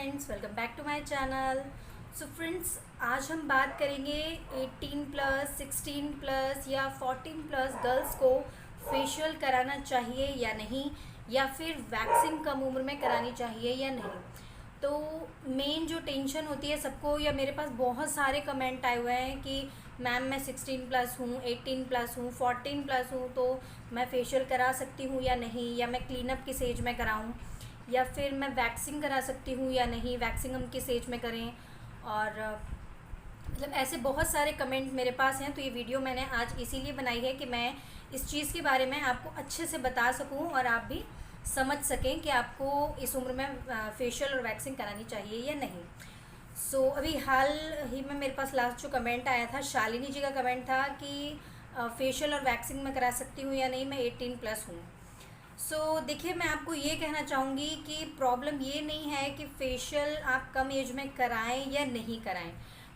Friends, welcome back to my channel. So friends, आज हम बात करेंगे 18 प्लस 16 प्लस या 14 प्लस गर्ल्स को फेशियल कराना चाहिए या नहीं, या फिर वैक्सिंग कम उम्र में करानी चाहिए या नहीं। तो मेन जो टेंशन होती है सबको, या मेरे पास बहुत सारे कमेंट आए हुए हैं कि मैम मैं 16 प्लस हूँ, 18 प्लस हूँ, 14 प्लस हूँ, तो मैं फेशियल करा सकती हूँ या नहीं, या मैं क्लीनअप किस एज में कराऊँ, या फिर मैं वैक्सिंग करा सकती हूँ या नहीं, वैक्सिंग हम किस एज में करें। और मतलब ऐसे बहुत सारे कमेंट मेरे पास हैं। तो ये वीडियो मैंने आज इसीलिए बनाई है कि मैं इस चीज़ के बारे में आपको अच्छे से बता सकूँ और आप भी समझ सकें कि आपको इस उम्र में फेशियल और वैक्सिंग करानी चाहिए या नहीं। सो अभी हाल ही में मेरे पास लास्ट जो कमेंट आया था, शालिनी जी का कमेंट था कि फेशियल और वैक्सिंग मैं करा सकती हूँ या नहीं, मैं 18 प्लस हूँ। सो देखिए, मैं आपको ये कहना चाहूँगी कि प्रॉब्लम ये नहीं है कि फेशियल आप कम एज में कराएं या नहीं कराएं,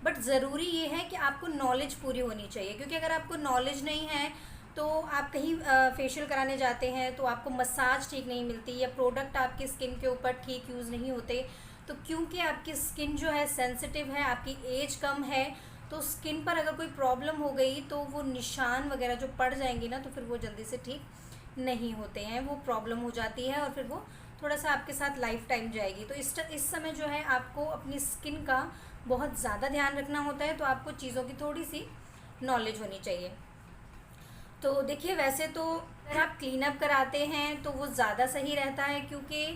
बट ज़रूरी ये है कि आपको नॉलेज पूरी होनी चाहिए। क्योंकि अगर आपको नॉलेज नहीं है तो आप कहीं फेशियल कराने जाते हैं तो आपको मसाज ठीक नहीं मिलती, या प्रोडक्ट आपकी स्किन के ऊपर ठीक यूज़ नहीं होते। तो क्योंकि आपकी स्किन जो है सेंसिटिव है, आपकी एज कम है, तो स्किन पर अगर कोई प्रॉब्लम हो गई तो वो निशान वगैरह जो पड़ जाएंगे ना, तो फिर वो जल्दी से ठीक नहीं होते हैं, वो प्रॉब्लम हो जाती है और फिर वो थोड़ा सा आपके साथ लाइफ टाइम जाएगी। तो इस समय जो है आपको अपनी स्किन का बहुत ज़्यादा ध्यान रखना होता है। तो आपको चीज़ों की थोड़ी सी नॉलेज होनी चाहिए। तो देखिए, वैसे तो अगर आप क्लीन अप कराते हैं तो वो ज़्यादा सही रहता है, क्योंकि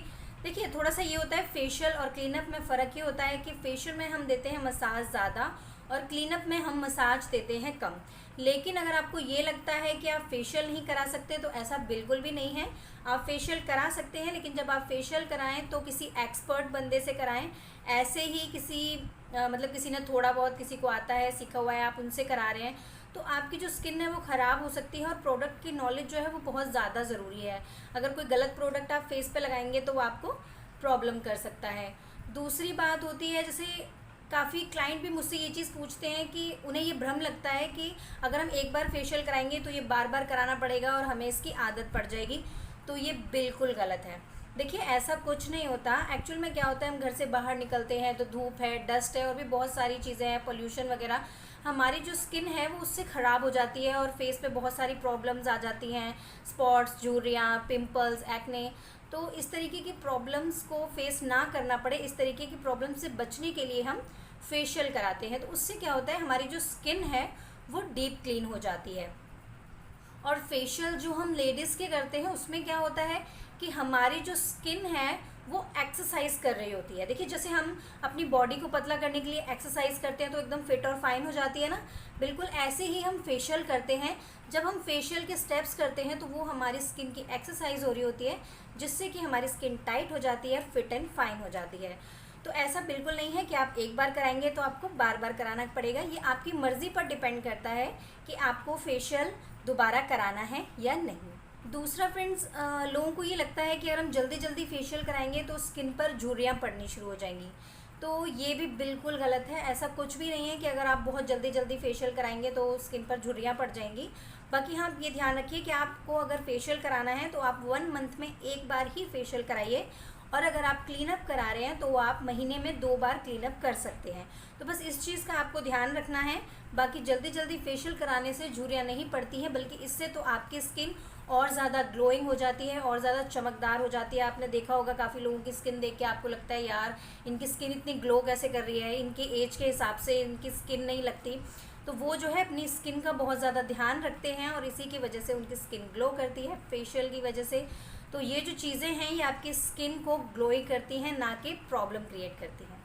देखिए थोड़ा सा ये होता है, फेशियल और क्लीन अप में फ़र्क ये होता है कि फेशियल में हम देते हैं मसाज ज़्यादा और क्लीन अप में हम मसाज देते हैं कम। लेकिन अगर आपको ये लगता है कि आप फेशियल नहीं करा सकते, तो ऐसा बिल्कुल भी नहीं है। आप फेशियल करा सकते हैं, लेकिन जब आप फेशियल कराएं तो किसी एक्सपर्ट बंदे से कराएं। ऐसे ही मतलब किसी ने थोड़ा बहुत, किसी को आता है, सीखा हुआ है, आप उनसे करा रहे हैं, तो आपकी जो स्किन है वो ख़राब हो सकती है। और प्रोडक्ट की नॉलेज जो है वो बहुत ज़्यादा ज़रूरी है। अगर कोई गलत प्रोडक्ट आप फेस पे लगाएंगे तो वो आपको प्रॉब्लम कर सकता है। दूसरी बात होती है, जैसे काफ़ी क्लाइंट भी मुझसे ये चीज़ पूछते हैं कि उन्हें ये भ्रम लगता है कि अगर हम एक बार फेशियल कराएंगे तो ये बार बार कराना पड़ेगा और हमें इसकी आदत पड़ जाएगी। तो ये बिल्कुल गलत है। देखिए, ऐसा कुछ नहीं होता। एक्चुअल में क्या होता है, हम घर से बाहर निकलते हैं तो धूप है, डस्ट है और भी बहुत सारी चीज़ें हैं, पोल्यूशन वगैरह, हमारी जो स्किन है वो उससे ख़राब हो जाती है और फेस पे बहुत सारी प्रॉब्लम्स आ जाती हैं, स्पॉट्स, झुर्रियाँ, पिंपल्स, एक्ने। तो इस तरीके की प्रॉब्लम्स को फेस ना करना पड़े, इस तरीके की प्रॉब्लम से बचने के लिए हम फेशियल कराते हैं। तो उससे क्या होता है, हमारी जो स्किन है वो डीप क्लीन हो जाती है। और फेशियल जो हम लेडीज़ के करते हैं उसमें क्या होता है कि हमारी जो स्किन है वो एक्सरसाइज कर रही होती है। देखिए, जैसे हम अपनी बॉडी को पतला करने के लिए एक्सरसाइज करते हैं तो एकदम फिट और फाइन हो जाती है ना, बिल्कुल ऐसे ही हम फेशियल करते हैं। जब हम फेशियल के स्टेप्स करते हैं तो वो हमारी स्किन की एक्सरसाइज हो रही होती है, जिससे कि हमारी स्किन टाइट हो जाती है, फिट एंड फाइन हो जाती है। तो ऐसा बिल्कुल नहीं है कि आप एक बार कराएंगे तो आपको बार बार कराना पड़ेगा। ये आपकी मर्ज़ी पर डिपेंड करता है कि आपको फेशियल दोबारा कराना है या नहीं। दूसरा फ्रेंड्स, लोगों को ये लगता है कि अगर हम जल्दी जल्दी फेशियल कराएंगे तो स्किन पर झुर्रियाँ पड़नी शुरू हो जाएंगी। तो ये भी बिल्कुल गलत है। ऐसा कुछ भी नहीं है कि अगर आप बहुत जल्दी जल्दी फेशियल कराएंगे तो स्किन पर झुर्रियाँ पड़ जाएंगी। बाकी हाँ, ये ध्यान रखिए कि आपको अगर फेशियल कराना है तो आप 1 मंथ में एक बार ही फेशियल कराइए, और अगर आप क्लीन अप करा रहे हैं तो आप महीने में 2 बार क्लीन अप कर सकते हैं। तो बस इस चीज़ का आपको ध्यान रखना है। बाकी जल्दी जल्दी फेशियल कराने से झुर्रियाँ नहीं पड़ती हैं, बल्कि इससे तो आपकी स्किन और ज़्यादा ग्लोइंग हो जाती है और ज़्यादा चमकदार हो जाती है। आपने देखा होगा, काफ़ी लोगों की स्किन देख के आपको लगता है यार इनकी स्किन इतनी ग्लो कैसे कर रही है, इनकी एज के हिसाब से इनकी स्किन नहीं लगती। तो वो जो है अपनी स्किन का बहुत ज़्यादा ध्यान रखते हैं और इसी की वजह से उनकी स्किन ग्लो करती है, फेशियल की वजह से। तो ये जो चीज़ें हैं ये आपकी स्किन को ग्लोई करती हैं, ना कि प्रॉब्लम क्रिएट करती हैं।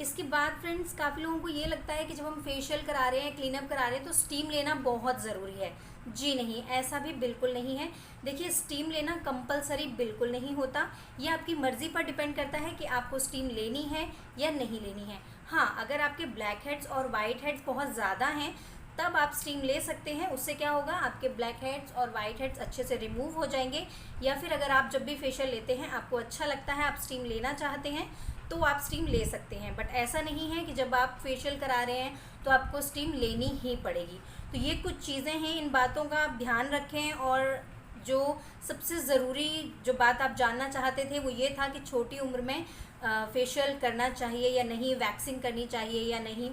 इसके बाद फ्रेंड्स, काफ़ी लोगों को ये लगता है कि जब हम फेशियल करा रहे हैं, क्लीनअप करा रहे हैं, तो स्टीम लेना बहुत ज़रूरी है। जी नहीं, ऐसा भी बिल्कुल नहीं है। देखिए, स्टीम लेना कंपलसरी बिल्कुल नहीं होता। ये आपकी मर्ज़ी पर डिपेंड करता है कि आपको स्टीम लेनी है या नहीं लेनी है। हाँ, अगर आपके ब्लैक हेड्स और वाइट हेड्स बहुत ज़्यादा हैं तब आप स्टीम ले सकते हैं। उससे क्या होगा, आपके ब्लैक हेड्स और वाइट हेड्स अच्छे से रिमूव हो जाएंगे। या फिर अगर आप जब भी फेशियल लेते हैं, आपको अच्छा लगता है, आप स्टीम लेना चाहते हैं, तो आप स्टीम ले सकते हैं। बट ऐसा नहीं है कि जब आप फेशियल करा रहे हैं तो आपको स्टीम लेनी ही पड़ेगी। तो ये कुछ चीज़ें हैं, इन बातों का आप ध्यान रखें और जो सबसे ज़रूरी जो बात आप जानना चाहते थे वो ये था कि छोटी उम्र में फेशियल करना चाहिए या नहीं, वैक्सिंग करनी चाहिए या नहीं।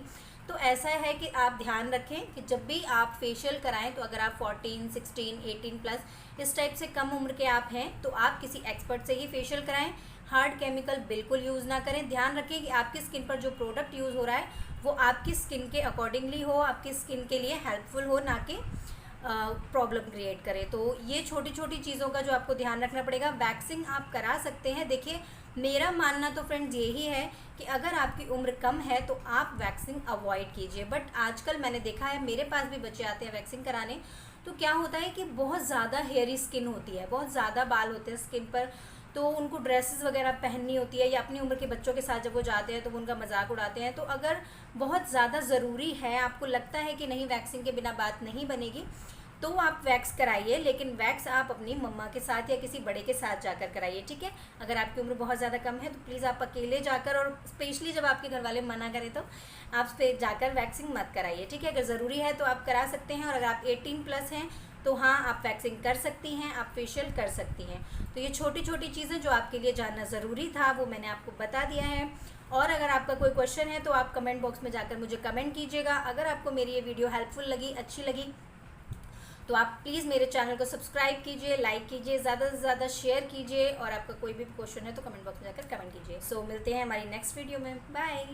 तो ऐसा है कि आप ध्यान रखें कि जब भी आप फेशियल कराएं तो अगर आप 14, 16, 18 प्लस इस टाइप से कम उम्र के आप हैं तो आप किसी एक्सपर्ट से ही फेशियल कराएं। हार्ड केमिकल बिल्कुल यूज़ ना करें। ध्यान रखें कि आपकी स्किन पर जो प्रोडक्ट यूज़ हो रहा है वो आपकी स्किन के अकॉर्डिंगली हो, आपकी स्किन के लिए हेल्पफुल हो, ना कि प्रॉब्लम क्रिएट करे। तो ये छोटी छोटी चीज़ों का जो आपको ध्यान रखना पड़ेगा। वैक्सिंग आप करा सकते हैं। देखिए, मेरा मानना तो फ्रेंड्स यही है कि अगर आपकी उम्र कम है तो आप वैक्सिंग अवॉइड कीजिए। बट आजकल मैंने देखा है, मेरे पास भी बच्चे आते हैं वैक्सिंग कराने, तो क्या होता है कि बहुत ज़्यादा हेयरी स्किन होती है, बहुत ज़्यादा बाल होते हैं स्किन पर, तो उनको ड्रेसेस वगैरह पहननी होती है, या अपनी उम्र के बच्चों के साथ जब वो जाते हैं तो वो उनका मजाक उड़ाते हैं। तो अगर बहुत ज़्यादा ज़रूरी है, आपको लगता है कि नहीं वैक्सिंग के बिना बात नहीं बनेगी, तो आप वैक्स कराइए, लेकिन वैक्स आप अपनी मम्मा के साथ या किसी बड़े के साथ जाकर कराइए, ठीक है। अगर आपकी उम्र बहुत ज़्यादा कम है तो प्लीज़ आप अकेले जाकर, और स्पेशली जब आपके घर वाले मना करें तो आप जाकर वैक्सिंग मत कराइए, ठीक है। अगर ज़रूरी है तो आप करा सकते हैं, और अगर आप 18 प्लस हैं तो हाँ, आप वैक्सिंग कर सकती हैं, आप फेशियल कर सकती हैं। तो ये छोटी छोटी चीज़ें जो आपके लिए जानना ज़रूरी था वो मैंने आपको बता दिया है। और अगर आपका कोई क्वेश्चन है तो आप कमेंट बॉक्स में जाकर मुझे कमेंट कीजिएगा। अगर आपको मेरी ये वीडियो हेल्पफुल लगी, अच्छी लगी, तो आप प्लीज़ मेरे चैनल को सब्सक्राइब कीजिए, लाइक कीजिए, ज़्यादा से ज़्यादा शेयर कीजिए, और आपका कोई भी क्वेश्चन है तो कमेंट बॉक्स में जाकर कमेंट कीजिए। सो मिलते हैं हमारी नेक्स्ट वीडियो में। बाय।